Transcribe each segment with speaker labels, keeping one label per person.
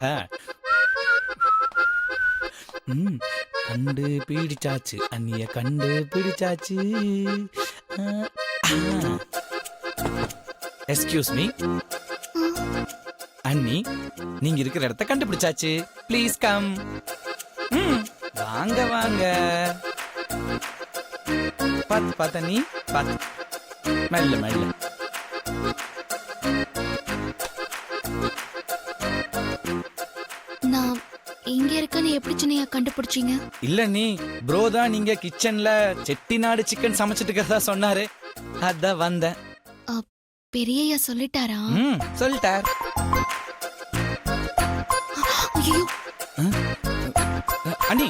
Speaker 1: ஆ. ம். கண்டு பிடிச்சாச்சு அண்ணிய கண்டு பிடிச்சாச்சு. எஸ்கியூஸ் மீ அண்ணி, நீங்க இருக்கிற இடத்த கண்டுபிடிச்சாச்சு. Please come. வாங்க வாங்க. பாத்து பாத்த நீ பாத்து மெல்ல மெல்ல.
Speaker 2: நான் இங்க இருக்கேன்னு எப்படி சின்னையா கண்டுபிடிச்சீங்க?
Speaker 1: இல்ல நீ ப்ரோ தான் நீங்க கிச்சன்ல செட்டிநாடு சிக்கன் சமைச்சிட்டு இருக்கிறதா சொன்னாரு. அதான் வந்தேன்.
Speaker 2: பெரியய்யா சொல்லிட்டாரா?
Speaker 1: சொல்லிட்டார்.
Speaker 2: ஐயோ
Speaker 1: அண்ணி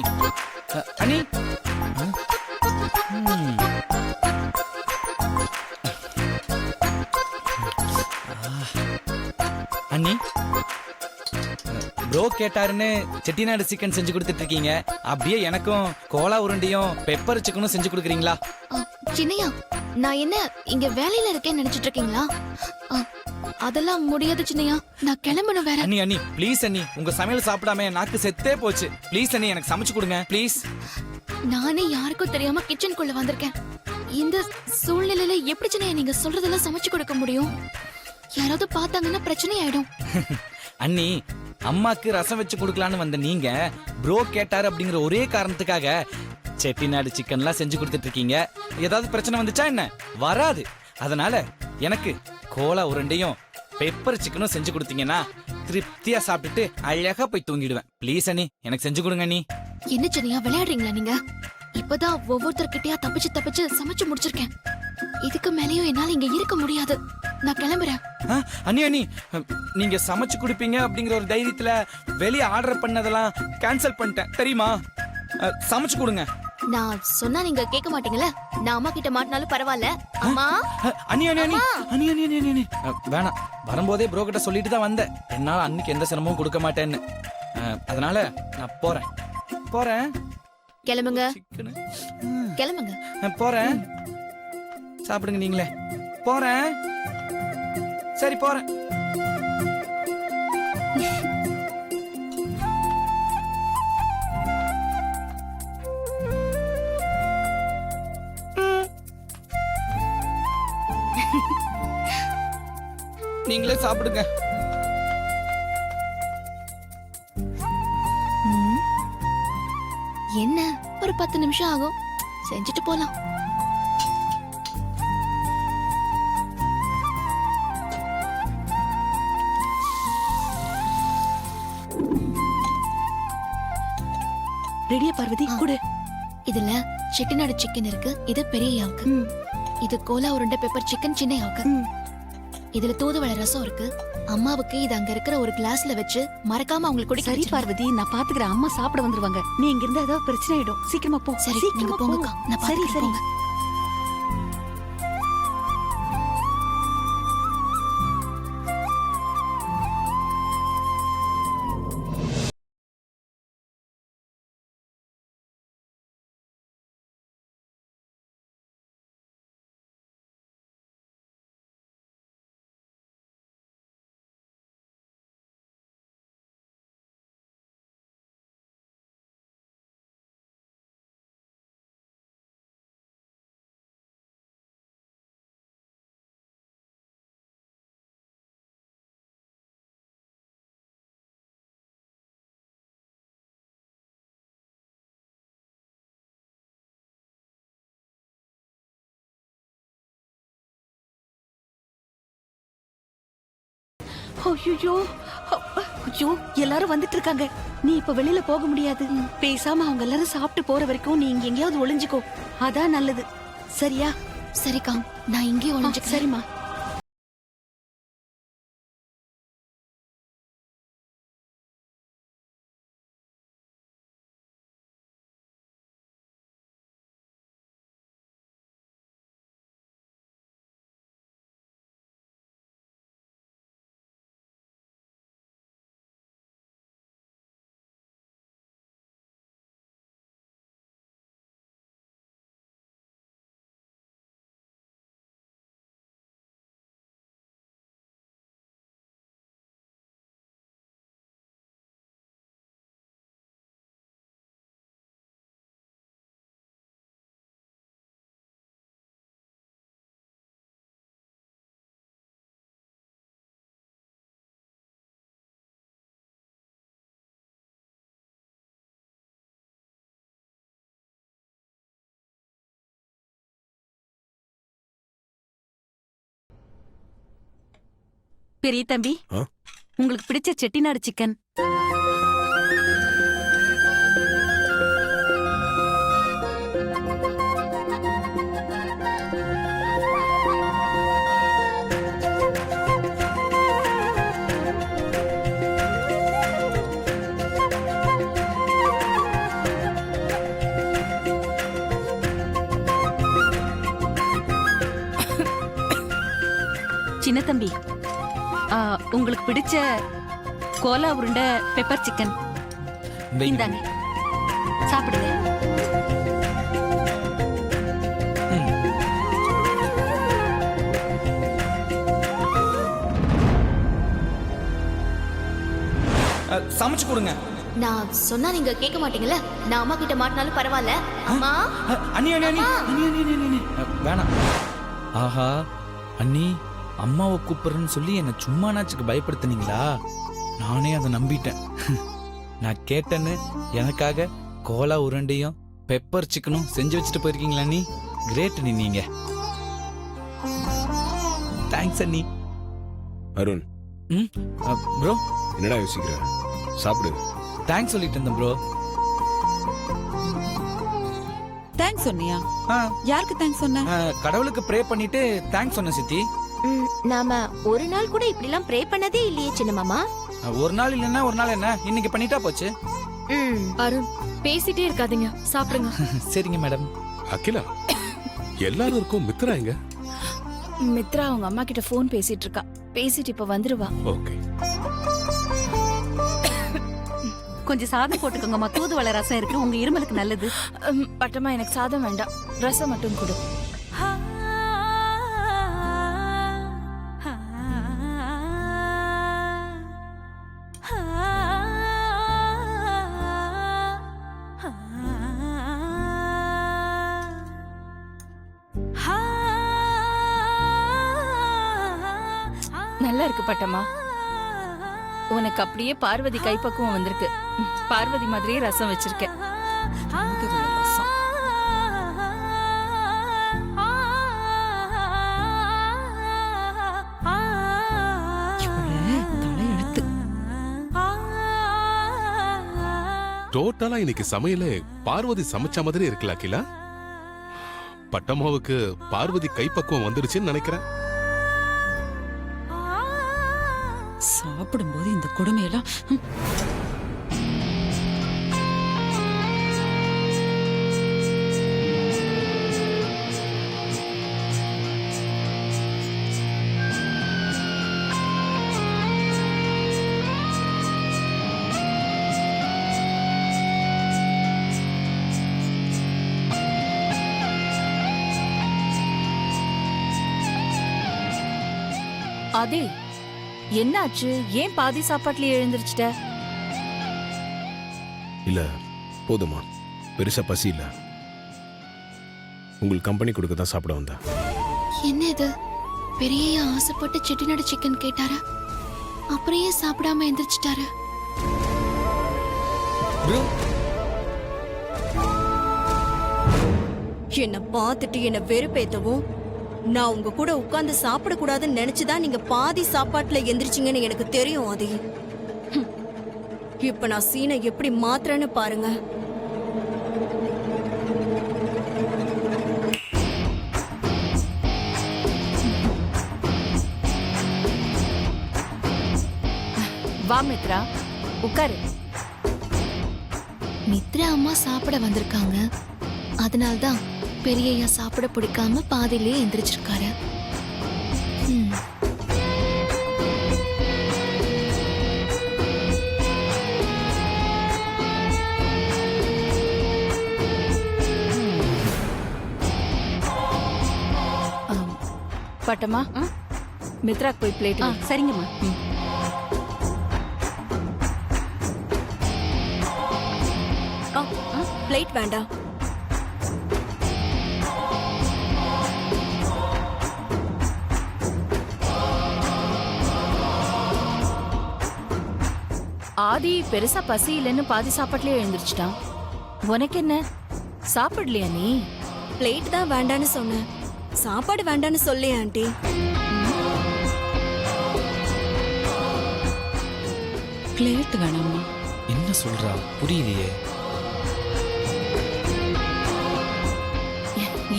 Speaker 1: அண்ணி. அண்ணி, ப்ரோ கேட்டாருன்னு செட்டிநாடு சிக்கன் செஞ்சு கொடுத்துட்டு இருக்கீங்க. அப்படியே எனக்கும் கோலா உருண்டையும் பெப்பர் சிக்கனும் செஞ்சு கொடுக்குறீங்களா?
Speaker 2: சின்னையா, நான் என்ன இங்க வேலையில இருக்கேன்னு நினைச்சிட்டு இருக்கீங்களா? அதெல்லாம் முடியாது சின்னையா, நான் கிளம்பணும் வேற.
Speaker 1: அண்ணி அண்ணி ப்ளீஸ் அண்ணி, உங்க சமையல் சாப்பிடாம நாக்கு செத்தே போச்சு. ப்ளீஸ் அண்ணி, எனக்கு சமைச்சு கொடுங்க ப்ளீஸ்.
Speaker 2: நானே யாருக்கும் தெரியாம கிச்சனுக்குள்ள வந்திருக்கேன். இந்த சூழ்நிலையில எப்படி சின்னையா நீங்க சொல்றதெல்லாம் சமைச்சு கொடுக்க முடியும்? யாராவது பார்த்தாங்கன்னா பிரச்சனை ஆயிடும்.
Speaker 1: அண்ணி, அம்மாக்கு ரசம் வச்சு கொடுக்கலான்னு வந்த நீங்க ப்ரோ கேட்டாரு அப்படிங்கிற ஒரே காரணத்துக்காக செட்டிநாடு சிக்கன்லாம் செஞ்சு கொடுத்துட்டு இருக்கீங்க. ஏதாவது பிரச்சனை வந்துச்சா என்ன? வராது. அதனால எனக்கு கோலா உருண்டையும் பெப்பர் சிக்கனும் செஞ்சு கொடுத்தீங்கன்னா திருப்தியா சாப்பிட்டுட்டு அழகா போய் தூங்கிடுவேன். ப்ளீஸ் அண்ணி, எனக்கு செஞ்சு கொடுங்க அண்ணி.
Speaker 2: என்ன சின்னையா விளையாடுறீங்களா நீங்க? இப்பதான் ஒவ்வொருத்தர்கிட்டயா தப்பிச்சு தப்பிச்சு சமைச்சு முடிச்சிருக்கேன். இதுக்கு மேலேயும் என்னால இங்க இருக்க முடியாது. நான் கிளம்புறேன்.
Speaker 1: அண்ணி அண்ணி, நீங்க சமைச்சு கொடுப்பீங்க அப்படிங்கிற ஒரு தைரியத்துல வெளியே ஆர்டர் பண்ணதெல்லாம் கேன்சல் பண்ணிட்டேன் தெரியுமா? சமைச்சு கொடுங்க.
Speaker 2: நான் சொன்னா நீங்க கேட்க மாட்டீங்கல்ல? நான் அம்மா கிட்ட மாட்டினாலும் பரவாயில்ல. அம்மா
Speaker 1: அண்ணி அண்ணி அண்ணி அண்ணி அண்ணி அண்ணி அண்ணி வேணாம். வரும்போதே ப்ரோ கிட்ட சொல்லிட்டு தான் வந்தேன். என்னால அன்னைக்கு எந்த சிரமமும் கொடுக்க மாட்டேன்னு. அதனால நான் போறேன் போறேன்.
Speaker 2: கிளம்புங்க கிளம்புங்க.
Speaker 1: போறேன். சாப்பிடுங்க நீங்களே. போறேன். சரி போறேன். நீங்களே சாப்பிடுங்க.
Speaker 2: என்ன ஒரு 10 நிமிஷம் ஆகும், செஞ்சுட்டு போலாம்.
Speaker 3: ரெடியா பார்வதி? குடு.
Speaker 2: இதுல செட்டிநாடு சிக்கன் இருக்கு, இது பெரியயாவுக்கு. இது கோலா உருண்டை பெப்பர் சிக்கன் சின்னையாவுக்கு. இதுல தூதுவளை ரசம் இருக்கு. அம்மாவுக்கு இது அங்க இருக்கிற ஒரு கிளாஸ்ல வச்சு மறக்காம அவங்களுக்கு குடிக்க.
Speaker 3: சரி பார்வதி, நான் பாத்துக்கிறேன். அம்மா சாப்பிட வந்துருவாங்க. நீ இங்க இருந்தா ஏதாவது பிரச்சனை ஆயிடும். சீக்கிரமா போ.
Speaker 2: சரி நீங்க போங்கக்கா, நான்
Speaker 3: சரி
Speaker 2: பாத்துக்கிறேன்.
Speaker 3: சரி.
Speaker 2: போங்க.
Speaker 3: ஐயோ ஐயோ, எல்லாரும் வந்துட்டு இருக்காங்க. நீ இப்ப வெளியில போக முடியாது. பேசாம அவங்க எல்லாரும் சாப்பிட்டு போற வரைக்கும் நீ இங்க எங்கேயாவது ஒளிஞ்சுக்கோ. அதான் நல்லது. சரியா?
Speaker 2: சரிக்கா, நான் இங்கே ஒளிஞ்சுக்கிறேன்.
Speaker 3: சரிம்மா. பெரிய தம்பி,
Speaker 4: ஆ?
Speaker 3: உங்களுக்கு பிடிச்ச செட்டிநாடு சிக்கன். சின்ன தம்பி, உங்களுக்கு பிடிச்ச கோலா உருண்டை பெப்பர் சிக்கன்.
Speaker 1: வைங்க.
Speaker 3: இந்தாங்க, சாப்பிடுங்க.
Speaker 1: சமைச்சு கொடுங்க.
Speaker 2: நான் சொன்னா நீங்க கேட்க மாட்டீங்கல்ல. நான் அம்மா கிட்ட மாட்டினாலும் பரவாயில்ல. அம்மா
Speaker 1: அண்ணி அண்ணி அண்ணி அண்ணி அண்ணி அண்ணி அண்ணி வேணாம். ஆஹா அண்ணி, அம்மாவை கூப்பிடுறேன்னு சொல்லி என்னை சும்மானாச்சுக்கு பயப்படுத்துனீங்களா? நானே அதை நம்பிட்டேன். நான் கேட்டேன்னு எனக்காக கோலா உருண்டையும் பெப்பர் சிக்கனும் செஞ்சு வச்சுட்டு போயிருக்கீங்களா அண்ணி? கிரேட் அண்ணி நீங்க. தேங்க்ஸ் அண்ணி.
Speaker 4: அருண்,
Speaker 1: ப்ரோ
Speaker 4: என்னடா யோசிக்கிற? சாப்பிடு.
Speaker 1: தேங்க்ஸ் சொல்லிட்டு இருந்தேன் ப்ரோ.
Speaker 5: தேங்க்ஸ் சொன்னியா? யாருக்கு தேங்க்ஸ் சொன்ன?
Speaker 1: கடவுளுக்கு ப்ரே பண்ணிட்டு தேங்க்ஸ் சொன்னேன் சித்தி.
Speaker 2: நாம ஒரு நாள் கூட இப்படி எல்லாம் ப்ரே பண்ணதே இல்லையே சின்ன மாமா.
Speaker 1: ஒரு நாள் இல்லைன்னா ஒரு நாள் என்ன, இன்னைக்கு பண்ணிட்டா போச்சு.
Speaker 2: அருண், பேசிட்டே இருக்காதீங்க, சாப்பிடுங்க.
Speaker 1: சரிங்க மேடம்.
Speaker 4: அகிலா, எல்லாரும் இருக்கும். மித்ரா எங்க?
Speaker 6: மித்ரா அவங்க அம்மா கிட்ட போன் பேசிட்டு இருக்கா. பேசிட்டு இப்ப வந்துருவா.
Speaker 4: ஓகே.
Speaker 3: கொஞ்சம் சாதம் போட்டுக்கோங்கம்மா. தூதுவளை ரசம் இருக்கு, உங்க இருமலுக்கு நல்லது.
Speaker 6: பட்டம்மா, எனக்கு சாதம் வேண்டாம், ரசம் மட்டும் கொடு. நல்லா இருக்கு பட்டம்மா. உனக்கு அப்படியே பார்வதி கைப்பக்குவம் வந்திருக்கு. பார்வதி மாதிரியே ரசம் வச்சிருக்கேன். ரசம். தலையெழுத்து.
Speaker 4: டோட்டலா இன்னைக்கு சமையலே பார்வதி சமைச்ச மாதிரி இருக்குல்ல அகிலா? பட்டம்மாவுக்கு பார்வதி கைப்பக்குவம் வந்துருச்சுன்னு நினைக்கிறேன்.
Speaker 5: சாப்பிடும்போது இந்த கொடுமையெல்லாம்.
Speaker 6: அதே என்னாச்சு? ஏன் பாதி சாப்பாட்டுலயே எழுந்திருச்சிட்ட?
Speaker 4: இல்ல, போதுமா, பெருசா பசி இல்ல. உங்களுக்கு கம்பெனி கொடுக்க தான் சாப்பிட வந்தேன்.
Speaker 2: என்ன இது? பெரிய ஆசைப்பட்டு செட்டிநாடு சிக்கன் கேட்டாரு, அப்புறம் ஏன் சாப்பிடாம எந்திரிச்சிட்டாரு?
Speaker 1: ப்ரோ,
Speaker 7: என்ன பார்த்துட்டு என்ன வெறுப்பேத்தவும், நான் உங்க கூட உட்கார்ந்து சாப்பிட கூடாதுன்னு நினைச்சுதான் நீங்க பாதி சாப்பாட்டுல எந்திரிச்சிங்கன்னு எனக்கு தெரியும். அது இப்ப நான் சீனை எப்படி மாத்துறேன்னு பாருங்க.
Speaker 6: வா மித்ரா, உட்காரு.
Speaker 2: மித்ரா அம்மா சாப்பிட வந்திருக்காங்க, அதனால்தான் பெரியய்யா சாப்பிட பிடிக்காம பாதியிலே எந்திரிச்சிருக்காரு.
Speaker 6: பட்டம்மா, மித்ராக்கு போய் பிளேட்.
Speaker 3: சரிங்கம்மா.
Speaker 7: பிளேட் வேண்டாம்.
Speaker 6: ஆதி பெருசா பசி இல்லைன்னு பாதி சாப்பாட்டுலயே எழுந்திருச்சிட்டான். உனக்கு என்ன, சாப்பிடலையா நீ?
Speaker 7: பிளேட் தான் வேண்டான்னு சொன்னேன், சாப்பாடு வேண்டான்னு சொல்லே ஆண்டி.
Speaker 5: பிளேட் வேணாமா?
Speaker 1: என்ன சொல்றா புரியலையே.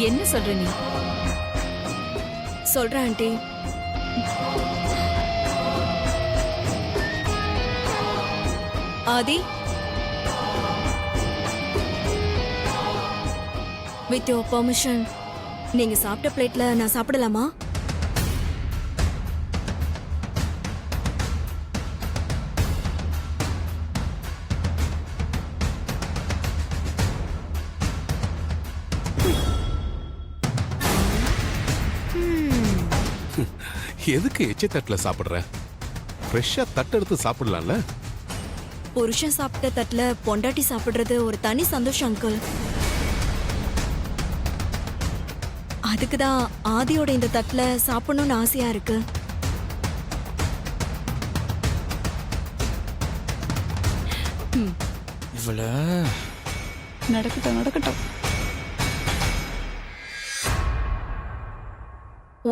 Speaker 6: என்ன சொல்ற நீ?
Speaker 7: சொல்றேன் aunty. Aadhi, with your permission நீங்க சாப்பிட்ட பிளேட்ல நான் சாப்பிடலாமா?
Speaker 4: எதுக்கு எச்ச தட்டுல சாப்பிடுற? ஃப்ரெஷ்ஷா தட்டு எடுத்து சாப்பிடலாம்ல.
Speaker 7: புருஷன் சாப்பிட்ட தட்டுல பொண்டாட்டி சாப்பிடுறது ஒரு தனி சந்தோஷம் அங்கிள். அதுக்குதான் ஆதியோட இந்த தட்டுல சாப்பிடணும்னு ஆசையா இருக்கு.
Speaker 1: இவள
Speaker 5: நடக்கட்டும் நடக்கட்டும்.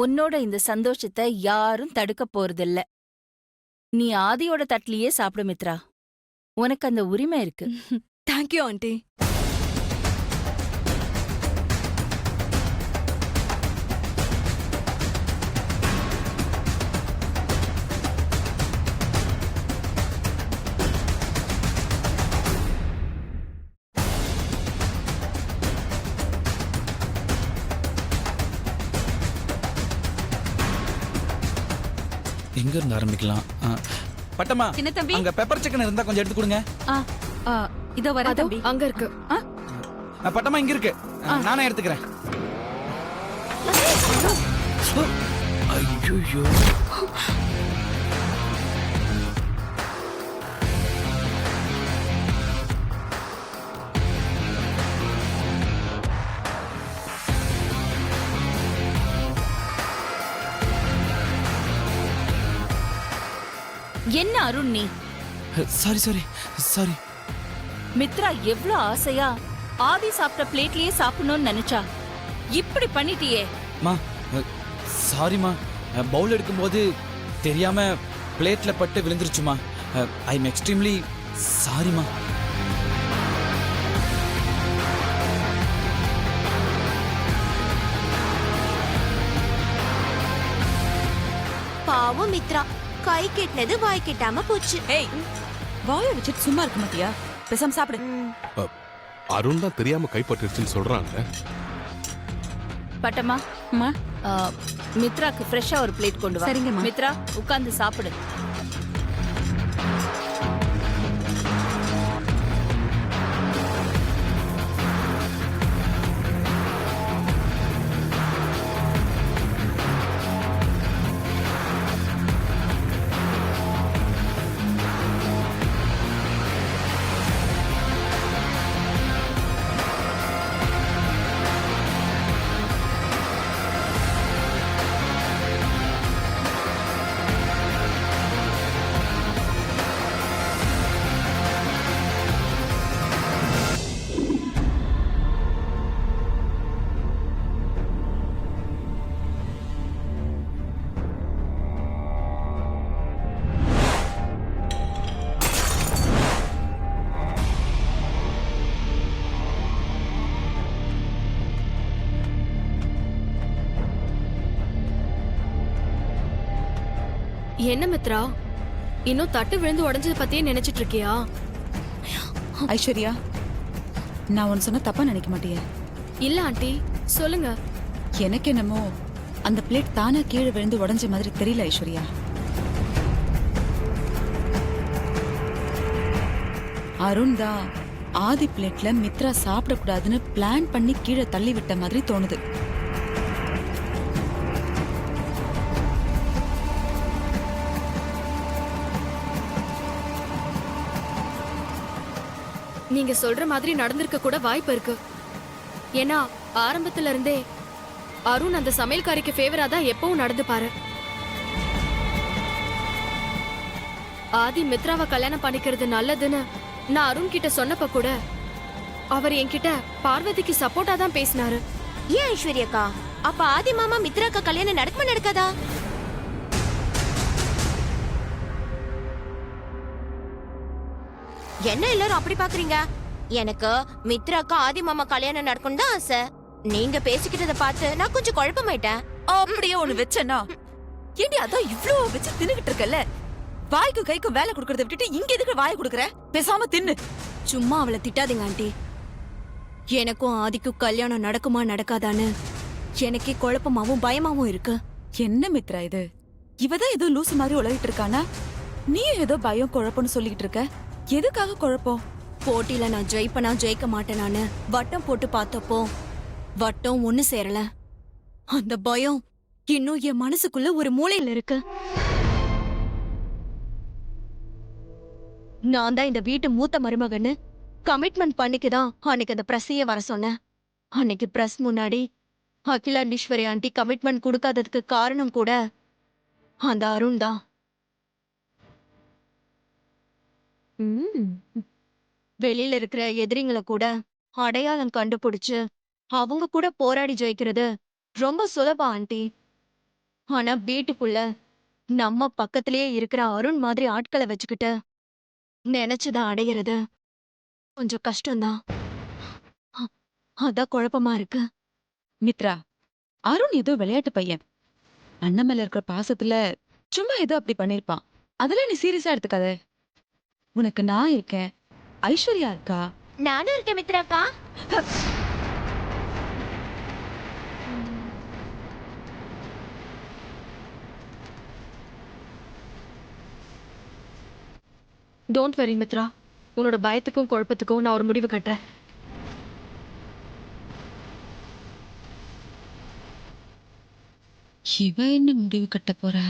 Speaker 6: உன்னோட இந்த சந்தோஷத்தை யாரும் தடுக்க போறதில்ல. நீ ஆதியோட தட்டிலேயே சாப்பிடு மித்ரா. உனக்கு அந்த உரிமை இருக்கு.
Speaker 7: Thank you aunty.
Speaker 1: எங்க இருந்து ஆரம்பிக்கலாம்? பட்டம்மா,
Speaker 3: சின்ன தம்பி.
Speaker 1: அங்க பெப்பர் சிக்கன் இருந்தா கொஞ்சம் எடுத்து கொடுங்க.
Speaker 3: இதோ வர தம்பி.
Speaker 2: அங்க இருக்கு.
Speaker 1: பட்டம்மா இங்க இருக்கு, நானே எடுத்துக்கிறேன். ஐயோ,
Speaker 6: என்ன அருண் நீ?
Speaker 1: Sorry sorry sorry.
Speaker 6: மித்ரா எவ்ளோ ஆசையா ஆதி சாப்பிட்ட பிளேட்லயே சாப்பிடணும்னு நினைச்சா, இப்படி பண்ணிட்டியே.
Speaker 1: மா சாரிமா, பவுல் எடுக்கும்போது தெரியாம பிளேட்ல பட்டு விழுந்துருச்சுமா. I am extremely சாரிமா.
Speaker 8: பாவம் மித்ரா, கை கெட்டினது வாய் கெட்டாம போச்சு.
Speaker 5: ஏய், வாயை வச்சுட்டு சும்மா இருக்க மாட்டியா? பேசாம சாப்பிடு.
Speaker 4: அருண் தான் தெரியாம கைப்பற்றிருச்சுன்னு சொல்றாங்க.
Speaker 6: பட்டம்மா,
Speaker 5: அம்மா,
Speaker 6: மித்ராக்கு ஃப்ரெஷ்ஷா ஒரு பிளேட் கொண்டு வா.
Speaker 3: சரிங்கம்மா.
Speaker 6: மித்ரா, உட்கார்ந்து சாப்பிடு.
Speaker 2: என்ன மித்ரா, இன்னும் தட்டு விழுந்து உடைஞ்சது பத்தியே நினைச்சிட்டு இருக்கியா?
Speaker 5: ஐஸ்வர்யா, நான் உன்னை சொன்ன தப்பா நினைக்க மாட்டியே?
Speaker 2: இல்ல ஆண்டி, சொல்லுங்க.
Speaker 5: எனக்கு என்னமோ அந்த பிளேட் தானா கீழே விழுந்து உடைஞ்ச மாதிரி தெரியல ஐஸ்வர்யா. அருண் தான் ஆதி பிளேட்ல மித்ரா சாப்பிடக்கூடாதுன்னு பிளான் பண்ணி கீழே தள்ளி விட்ட மாதிரி தோணுது.
Speaker 2: நீங்க சொல்ற மாதிரி நடந்திருக்க கூட வாய்ப்பு இருக்கு. ஏன்னா ஆரம்பத்துல இருந்தே அருண் அந்த சமையல்காரிக்கு ஃபேவரா தான் எப்பவும் நடந்துப்பாரு. ஆதி மித்ராவை கல்யாணம் பண்ணிக்கிறது நல்லதுன்னு நான் அருண் கிட்ட சொன்னப்ப கூட அவர் என்கிட்ட பார்வதிக்கு சப்போர்ட்டா தான் பேசினாரு.
Speaker 8: ஏன் ஐஸ்வர்யாக்கா, அப்ப ஆதி மாமா மித்ராக்கா கல்யாணம் நடக்குமா நடக்காதா? என்ன எல்லாரும் அப்படி பாக்குறீங்க? எனக்கு மித்ராக்கு ஆதி மாமா கல்யாணம் நடக்கும் தான் ஆசை. நீங்க பேசிக்கிட்டத பார்த்து நான் கொஞ்சம் குழப்பமாயிட்டேன்.
Speaker 5: அப்படியே ஒண்ணு வச்சனா ஏண்டி அதான் இவ்ளோ வச்சு தின்னுகிட்டு இருக்கல, வாய்க்கு கைக்கும் வேலை கொடுக்கறத விட்டுட்டு இங்க எதுக்கு வாயை கொடுக்கற? பேசாம தின்னு.
Speaker 7: சும்மா அவளை திட்டாதீங்க ஆண்டி. எனக்கும் ஆதிக்கும் கல்யாணம் நடக்குமா நடக்காதான்னு எனக்கே குழப்பமாவும் பயமாவும் இருக்கு.
Speaker 5: என்ன மித்ரா இது? இவதான் ஏதோ லூசு மாதிரி உலகிட்டு இருக்கானா? நீ ஏதோ பயம் குழப்பம்னு சொல்லிக்கிட்டு இருக்க. எதுக்காக குழப்பம்?
Speaker 7: போட்டியில நான் ஜெயிப்பனா ஜெயிக்க மாட்டேனான்னு வட்டம் போட்டு பார்த்தப்போ வட்டம் ஒண்ணு சேரல. அந்த பயம் இன்னும் என் மனசுக்குள்ள ஒரு மூலையில இருக்கு. நான் தான் இந்த வீட்டு மூத்த மருமகன்னு கமிட்மெண்ட் பண்ணிக்குதான் அன்னைக்கு அந்த பிரஸ்ஸையே வர சொன்னேன். அன்னைக்கு பிரஸ் முன்னாடி அகிலாண்டீஸ்வரி ஆண்டி கமிட்மெண்ட் கொடுக்காததுக்கு காரணம் கூட அந்த அருண் தான். வெளியில இருக்கிற எதிரிங்களை கூட அடையாளம் கண்டுபிடிச்சு அவங்க கூட போராடி ஜெயிக்கிறது ரொம்ப சுலபம் ஆண்டி. ஆனா வீட்டுக்குள்ள நம்ம பக்கத்திலேயே இருக்கிற அருண் மாதிரி ஆட்களை வச்சுக்கிட்டு நினைச்சதை அடையிறது கொஞ்சம் கஷ்டம்தான். அதான் குழப்பமா இருக்கு.
Speaker 5: மித்ரா, அருண் ஏதோ விளையாட்டு பையன். அண்ணன் மேல இருக்கிற பாசத்துல சும்மா ஏதோ அப்படி பண்ணிருப்பான். அதெல்லாம் நீ சீரியஸா எடுத்துக்காத. உனக்கு நான் இருக்கேன், ஐஸ்வர்யா இருக்கா.
Speaker 8: நானும் இருக்கேன் மித்ராக்கா.
Speaker 3: டோன்ட் வெரி மித்ரா, உன்னோட பயத்துக்கும் குழப்பத்துக்கும் நான் ஒரு முடிவு கட்டுறேன்.
Speaker 5: இவ என்ன முடிவு கட்ட போறா?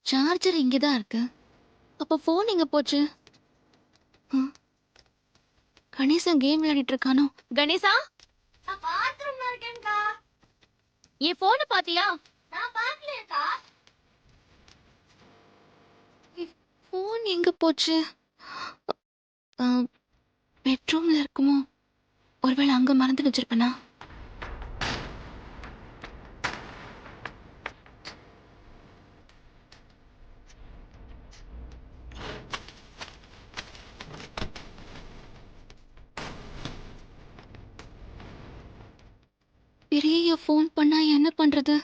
Speaker 2: சார்ஜர் இங்கதான் இருக்கு. அப்ப போன் எங்க போச்சு? கணேசன் கேம் விளையாடிட்டு இருக்கானோ?
Speaker 8: கணேசா, நான் பாத்ரூம்ல இருக்கேன்க்கா. என் போன் பாத்தியா? நான் பாக்கலையேக்கா.
Speaker 2: போன் எங்க போச்சு? பெட்ரூம்ல இருக்குமோ? ஒருவேளை அங்க மறந்து வச்சிருப்பேனா? பெரிய ஃபோன் பண்ணா என்ன பண்றது?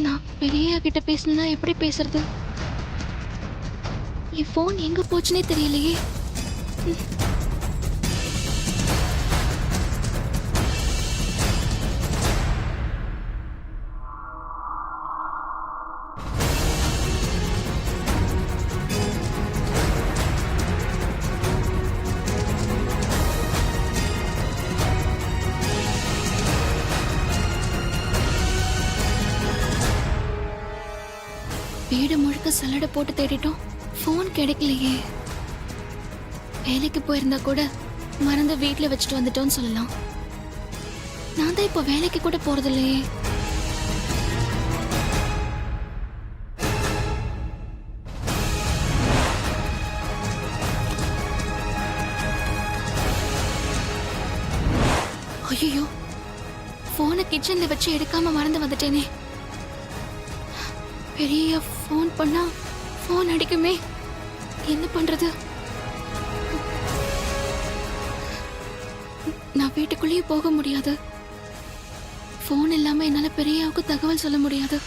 Speaker 2: நான் பெரிய கிட்ட பேசணும்னா எப்படி பேசுறது? என் ஃபோன் எங்க போச்சுனே தெரியலையே. வீடு முழுக்க சல்லடை போட்டு தேடிட்டோம், ஃபோன் கிடைக்கலையே. வேலைக்கு போயிருந்தா கூட மறந்து வீட்டுல வச்சுட்டு வந்துட்டோம்னு சொல்லலாம். நான் தான் இப்ப வேலைக்கு கூட போறது இல்லையே. ஐயோ, போனை கிச்சன்ல வச்சு எடுக்காம மறந்து வந்துட்டேனே. பெரிய ஃபோன் பண்ணா ஃபோன் அடிக்குமே, என்ன பண்றது? நான் வீட்டுக்குள்ளேயே போக முடியாது. ஃபோன் இல்லாம என்னால பெரியாவுக்கு தகவல் சொல்ல முடியாது.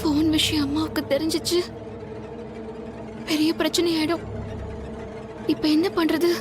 Speaker 2: ஃபோன் விஷயம் அம்மாவுக்கு தெரிஞ்சிச்சு, பெரிய பிரச்சனை ஆயிடும். இப்ப என்ன பண்றது?